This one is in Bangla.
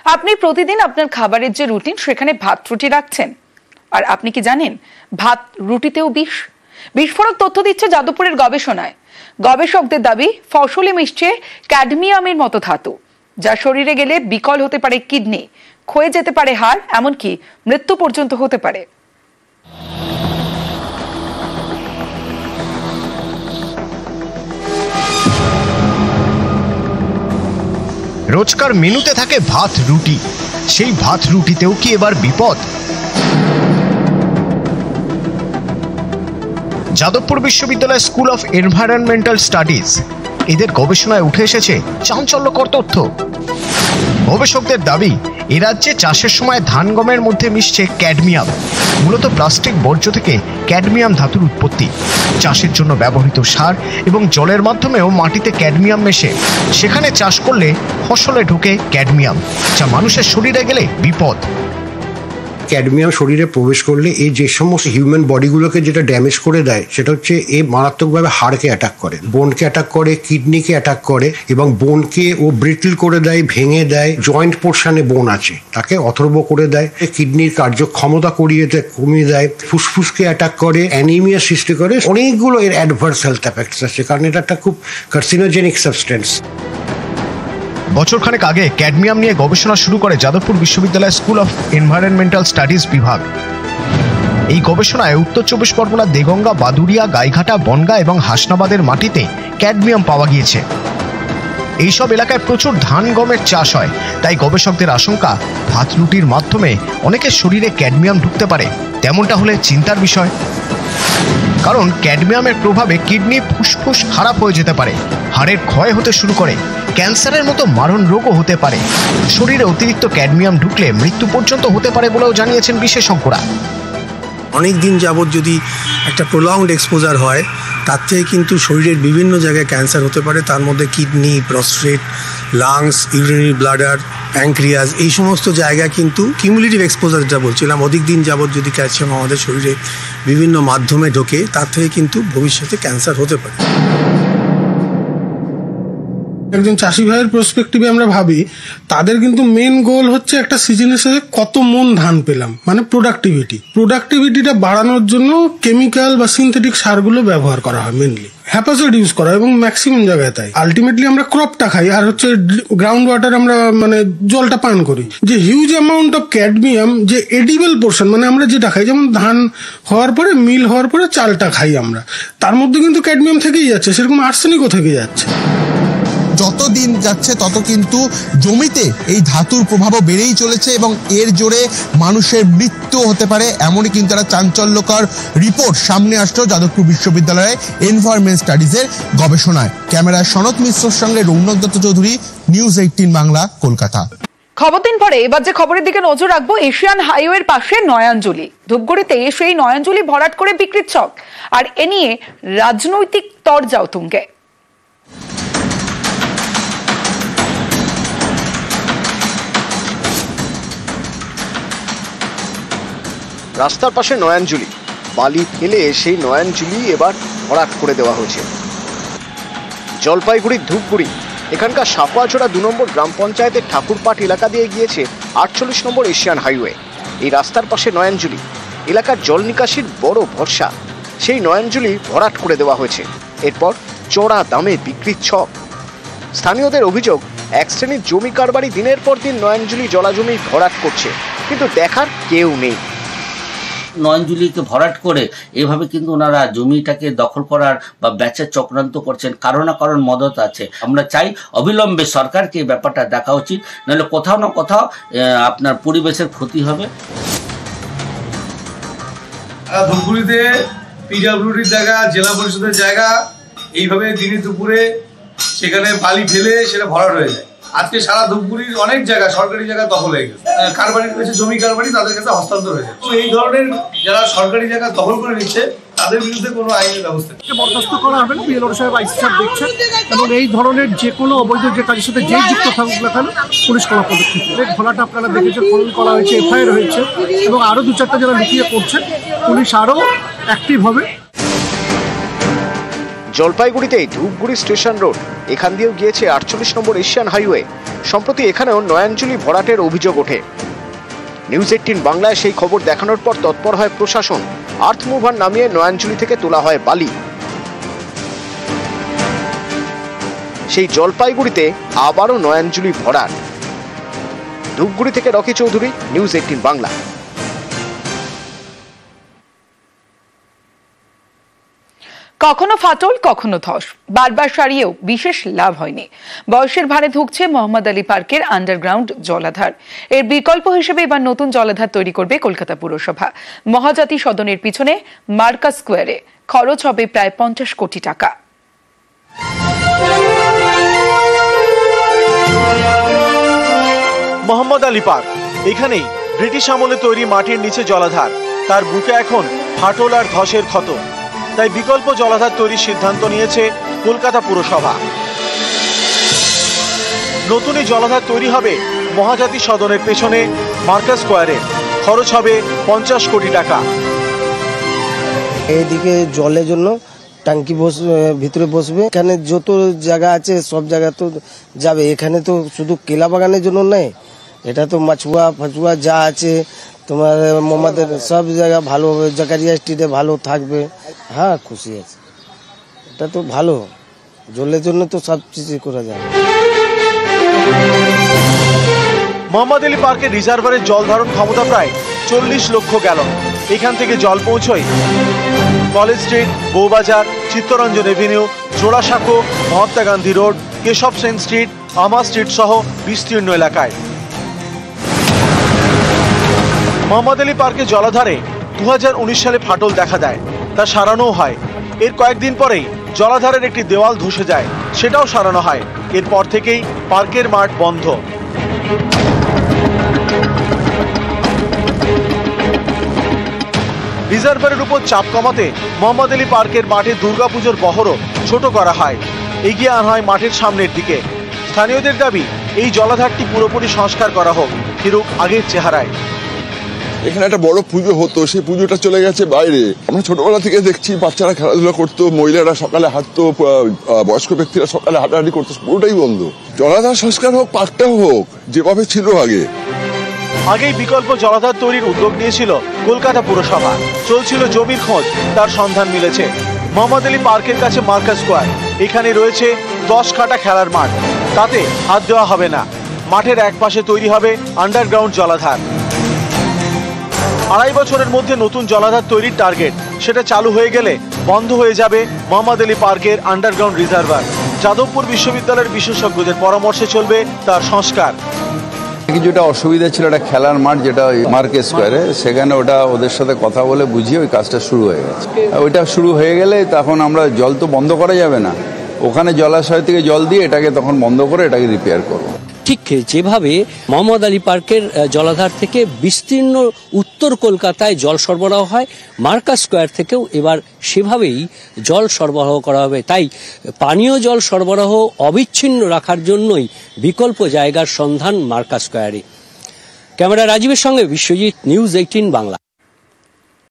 আপনি প্রতিদিন আপনার খাবারের যে রুটিন সেখানে ভাত রুটি রাখছেন, আর আপনি কি জানেন ভাত রুটিতেও বিষ? বিস্ফোরক তথ্য দিচ্ছে যাদবপুরের গবেষণায়। গবেষকদের দাবি ফসলে মিশছে ক্যাডমিয়ামের মতো ধাতু, যা শরীরে গেলে বিকল হতে পারে কিডনি, ক্ষয়ে যেতে পারে হাড়, এমনকি মৃত্যু পর্যন্ত হতে পারে। রোজকার মেনুতে থাকে ভাত রুটি, সেই ভাত রুটিতেও কি এবার বিপদ? যাদবপুর বিশ্ববিদ্যালয় স্কুল অফ এনভায়রনমেন্টাল স্টাডিজ এদের গবেষণায় উঠে এসেছে চাঞ্চল্যকর তথ্য। গবেষকদের দাবি এ রাজ্যে চাষের সময় ধান গমের মধ্যে মিশছে ক্যাডমিয়াম। মূলত প্লাস্টিক বর্জ্য থেকে ক্যাডমিয়াম ধাতুর উৎপত্তি। চাষের জন্য ব্যবহৃত সার এবং জলের মাধ্যমেও মাটিতে ক্যাডমিয়াম মেশে সেখানে চাষ করলে ফসলে ঢোকে ক্যাডমিয়াম, যা মানুষের শরীরে গেলে বিপদ। ক্যাডমিয়াম শরীরে প্রবেশ করলে এই যে সমস্ত হিউম্যান বডিগুলোকে যেটা ড্যামেজ করে দেয় সেটা হচ্ছে এ মারাত্মকভাবে হাড়কে অ্যাটাক করে, বোনকে অ্যাটাক করে, কিডনিকে অ্যাটাক করে এবং বোনকে ও ব্রিটল করে দেয়, ভেঙে দেয়। জয়েন্ট পোর্শনে বোন আছে তাকে অথর্ব করে দেয়, কিডনির কার্যক্ষমতা কমিয়ে দেয়, ফুসফুসকে অ্যাটাক করে, অ্যানিমিয়া সৃষ্টি করে। অনেকগুলো এর অ্যাডভার্স হেলথ এফেক্টস আছে, কারণ এটা একটা খুব কার্সিনোজেনিক সাবস্টেন্স। বছরখানেক আগে ক্যাডমিয়াম নিয়ে গবেষণা শুরু করে যাদবপুর বিশ্ববিদ্যালয় স্কুল অফ এনভায়রনমেন্টাল স্টাডিজ বিভাগ। এই গবেষণায় উত্তর চব্বিশ পরগনার দেগঙ্গা, বাদুড়িয়া, গাইঘাটা, বনগাঁ এবং হাসনাবাদের মাটিতে ক্যাডমিয়াম পাওয়া গিয়েছে। এইসব এলাকায় প্রচুর ধান গমের চাষ হয়, তাই গবেষকদের আশঙ্কা ভাত রুটির মাধ্যমে অনেকের শরীরে ক্যাডমিয়াম ঢুকতে পারে। তেমনটা হলে চিন্তার বিষয়, কারণ ক্যাডমিয়ামের প্রভাবে কিডনি, ফুসফুস খারাপ হয়ে যেতে পারে, হাড়ের ক্ষয় হতে শুরু করে, ক্যান্সারের মতো মারণ রোগও হতে পারে। শরীরে অতিরিক্ত ক্যাডমিয়াম ঢুকলে মৃত্যু পর্যন্ত হতে পারে বলেও জানিয়েছেন বিশেষজ্ঞরা। অনেক দিন যাবৎ যদি একটা প্রলংড এক্সপোজার হয় তার থেকে কিন্তু শরীরের বিভিন্ন জায়গায় ক্যান্সার হতে পারে, তার মধ্যে kidney, prostate, lungs, urinary bladder, pancreas, এই সমস্ত জায়গায় কিন্তু কিউমুলেটিভ এক্সপোজার যেটা বলছিলাম, অধিক দিন যাবৎ যদি ক্যালসিয়াম আমাদের শরীরে বিভিন্ন মাধ্যমে ঢোকে তার থেকে কিন্তু ভবিষ্যতে ক্যান্সার হতে পারে। একজন চাষি ভাইয়ের পার্সপেক্টিভে আমরা ভাবি তাদের কিন্তু মেন গোল হচ্ছে একটা সিজনের সাথে কত মন ধান পেলাম, মানে প্রোডাক্টিভিটিটা বাড়ানোর জন্য কেমিক্যাল বা সিনথেটিক সারগুলো ব্যবহার করা হয়, মেনলি হ্যাপাসাইড ইউজ করা, এবং ম্যাক্সিমাম জায়গায় তাই। আলটিমেটলি আমরা ক্রপটা খাই আর হচ্ছে গ্রাউন্ড ওয়াটার, আমরা মানে জলটা পান করি। যে হিউজ অ্যামাউন্ট অফ ক্যাডমিয়াম, যে এডিবল পোর্শন, মানে আমরা যেটা খাই, যেমন ধান হওয়ার পরে, মিল হওয়ার পরে চালটা খাই আমরা, তার মধ্যে কিন্তু ক্যাডমিয়াম থেকেই যাচ্ছে, সেরকম আর্সেনিকও থেকে যাচ্ছে। যত দিন যাচ্ছে তত কিন্তু জমিতে এই ধাতুর প্রভাবও বেড়েই চলেছে এবং এর জোরে মানুষের মৃত্যু হতে পারে, এমনই কিন্তু একটা চাঞ্চল্যকর রিপোর্ট সামনে আসলো যাদবপুর বিশ্ববিদ্যালয়ের এনভায়রনমেন্ট স্টাডিজের গবেষণায়। ক্যামেরায় সনত মিশ্রর সঙ্গে রৌনক দত্ত চৌধুরী, নিউজ 18 বাংলা, কলকাতা। খবর দিন পরে এবার যে খবরের দিকে নজর রাখবো, এশিয়ান হাইওয়ের পাশে নয়াঞ্জলি। ধূপগুড়িতে সেই নয়াঞ্জলি ভরাট করে বিক্রির ছক, আর এ নিয়ে রাজনৈতিক তরজাও তুঙ্গে। রাস্তার পাশে নয়াঞ্জলি, বালি ফেলে সেই নয়াঞ্জলি এবার ভরাট করে দেওয়া হয়েছে। জলপাইগুড়ির ধূপগুড়ি, এখানকার সাপুয়াছড়া 2 নম্বর গ্রাম পঞ্চায়েতের ঠাকুরপাট এলাকা দিয়ে গিয়েছে 48 নম্বর এশিয়ান হাইওয়ে। এই রাস্তার পাশে নয়াঞ্জলি, এলাকার জল নিকাশির বড় ভরসা। সেই নয়াঞ্জলি ভরাট করে দেওয়া হয়েছে, এরপর চড়া দামে বিক্রির ছক। স্থানীয়দের অভিযোগ, এক শ্রেণীর জমি কারবারি দিনের পর দিন নয়াঞ্জলি জলাজমি ভরাট করছে, কিন্তু দেখার কেউ নেই। নয়াঞ্জলিকে ভরাট করে এভাবে কিন্তু ওনারা জমিটাকে দখল করার বা বেচার চক্রান্ত করছেন, কারণ না কারণ মদত আছে। আমরা চাই অবিলম্বে সরকারকে এই ব্যাপারটা দেখা উচিত, নাহলে কোথাও না কোথাও আপনার পরিবেশের ক্ষতি হবে। ধূপগুড়িতে পিডব্লিউডির জায়গা, জেলা পরিষদের জায়গা, এইভাবে দিনে দুপুরে সেখানে বালি ফেলে সেটা ভরাট হয়ে যায়। আজকে সারা ধূপগুড়ির অনেক জায়গা, সরকারি জায়গা দখল হয়ে গেছে, কারবারি রয়েছে, জমি কারবারি তাদের কাছে হস্তান্তর হয়ে যায়। তো এই ধরনের যারা সরকারি জায়গা দখল করে নিচ্ছে তাদের বিরুদ্ধে কোনো আইনের ব্যবস্থা বরখাস্ত করা হবে না। বিএলও সাহেব, আইসি সাহেব দেখছেন, এবং এই ধরনের যে কোনো অবৈধ যে কাজের সাথে যেই যুক্ত থাকুক না কেন পুলিশ করা পদক্ষেপ। ঘোলাটা আপনারা দেখেছেন, ফোন করা হয়েছে, এফআইআর হয়েছে, এবং আরও 2-4টা যারা লুকিয়ে করছে, পুলিশ আরও অ্যাক্টিভ হবে। জলপাইগুড়িতে ধূপগুড়ি স্টেশন রোড, এখান দিয়েও গিয়েছে 48 নম্বর এশিয়ান হাইওয়ে। সম্প্রতি এখানেও নয়াঞ্জলি ভরাটের অভিযোগ ওঠে। নিউজ 18 বাংলায় সেই খবর দেখানোর পর তৎপর হয় প্রশাসন। আর্থ মুভার নামিয়ে নয়াঞ্জলি থেকে তোলা হয় বালি। সেই জলপাইগুড়িতে আবারও নয়াঞ্জলি ভরাট। ধূপগুড়ি থেকে রকি চৌধুরী, নিউজ 18 বাংলা। কখনো ফাটল, কখনো ধস, বারবার সারিয়েও বিশেষ লাভ হয়নি। বয়সের ভারে ধুঁকছে মোহাম্মদ আলী পার্কের আন্ডারগ্রাউন্ড জলাধার। এর বিকল্প হিসেবে এবার নতুন জলাধার তৈরি করবে কলকাতা পুরসভা। মহাজাতি সদনের পিছনে মার্কাস স্কোয়ারে খরচ হবে প্রায় 50 কোটি টাকা। মোহাম্মদ আলী পার্ক, এখানেই ব্রিটিশ আমলে তৈরি মাটির নিচে জলাধার। তার বুকে এখন ফাটল আর ধসের ক্ষত। তাই বিকল্প জলাধার তৈরির সিদ্ধান্ত নিয়েছে কলকাতা পুরসভা। নতুন এই জলাধার তৈরি হবে মহাজাতি সদনের পেছনে মার্কাস স্কোয়ারে। খরচ হবে 50 কোটি টাকা। এইদিকে জলের জন্য ট্যাঙ্কি ভিতরে বসবে, এখানে যত জায়গা আছে সব জায়গা তো যাবে। এখানে তো শুধু কেলা বাগানের জন্য নয়, এটা তো মাছুয়া ফাছুয়া যা আছে তোমার মোহাম্মদের সব জায়গা ভালো হবে। জাকারিয়া স্ট্রিটে ভালো থাকবে। হ্যাঁ, খুশি আছে। এটা তো ভালো, জলের জন্য তো সব কিছু করা যায়। মোহাম্মদ আলী পার্কের রিজার্ভারের জল ধারণ ক্ষমতা প্রায় 40 লক্ষ গ্যালন। এখান থেকে জল পৌঁছয় college street, Bowbazar, Chittaranjan avenue, Jorasanko, Mahatma Gandhi road, Keshab Sen street, আমা স্ট্রিট সহ বিস্তীর্ণ এলাকায়। মোহাম্মদ আলী পার্কের জলাধারে 2019 সালে ফাটল দেখা দেয়, তা সারানো হয়। এর কয়েকদিন পরেই জলাধারের একটি দেওয়াল ধসে যায়, সেটাও সারানো হয়। এরপর থেকেই পার্কের মাঠ বন্ধ। রিজার্ভারের উপর চাপ কমাতে মোহাম্মদ আলী পার্কের মাঠে দুর্গাপুজোর বহরও ছোট করা হয়, এগিয়ে আনা হয় মাঠের সামনের দিকে। স্থানীয়দের দাবি এই জলাধারটি পুরোপুরি সংস্কার করা হোক, ফিরুক আগের চেহারায়। এখানে একটা বড় পুজো হতো, সেই পুজোটা চলে গেছে বাইরে। আমরা ছোটবেলা থেকে দেখছি বাচ্চারা খেলাধুলা করতো, মহিলারা সকালে হাঁটতো, বয়স্ক ব্যক্তিরা সকালে হাঁটাহাঁটি করতো, পুরোটাই বন্ধ। জলাধার সংস্কার হোক, পার্কটাও হোক যেভাবে ছিল আগে। আগেই বিকল্প জলাধার তৈরির উদ্যোগ নিয়েছিল কলকাতা পুরসভা। চলছিল জমির খোঁজ, তার সন্ধান মিলেছে মোহাম্মদ আলী পার্কের কাছে মার্কাস স্কোয়ার। এখানে রয়েছে 10 কাঠা খেলার মাঠ, তাতে হাত দেওয়া হবে না। মাঠের এক পাশে তৈরি হবে আন্ডারগ্রাউন্ড জলাধার। 2.5 বছরের মধ্যে নতুন জলাধার তৈরির টার্গেট। সেটা চালু হয়ে গেলে বন্ধ হয়ে যাবে মোহাম্মদ আলী পার্কের আন্ডারগ্রাউন্ড রিজার্ভার। যাদবপুর বিশ্ববিদ্যালয়ের বিশেষজ্ঞদের পরামর্শে চলবে তার সংস্কার। কিছুটা অসুবিধা ছিল, একটা খেলার মাঠ যেটা মার্কেস স্কোয়ারে, সেখানে ওটা ওদের সাথে কথা বলে বুঝিয়ে ওই কাজটা শুরু হয়ে গেছে। ওইটা শুরু হয়ে গেলে তখন আমরা জল তো বন্ধ করা যাবে না, ওখানে জলাশয় থেকে জল দিয়ে এটাকে তখন বন্ধ করে এটাকে রিপেয়ার করবো। ঠিক যেভাবে মোহাম্মদ আলী পার্কের জলাধার থেকে বিস্তীর্ণ উত্তর কলকাতায় জল সরবরাহ হয়, মার্কাস স্কোয়ার থেকেও এবার সেভাবেই জল সরবরাহ করা হবে। তাই পানীয় জল সরবরাহ অবিচ্ছিন্ন রাখার জন্যই বিকল্প জায়গার সন্ধান মার্কাস স্কোয়ারে। ক্যামেরা রাজীবের সঙ্গে বিশ্বজিৎ, নিউজ 18 বাংলা।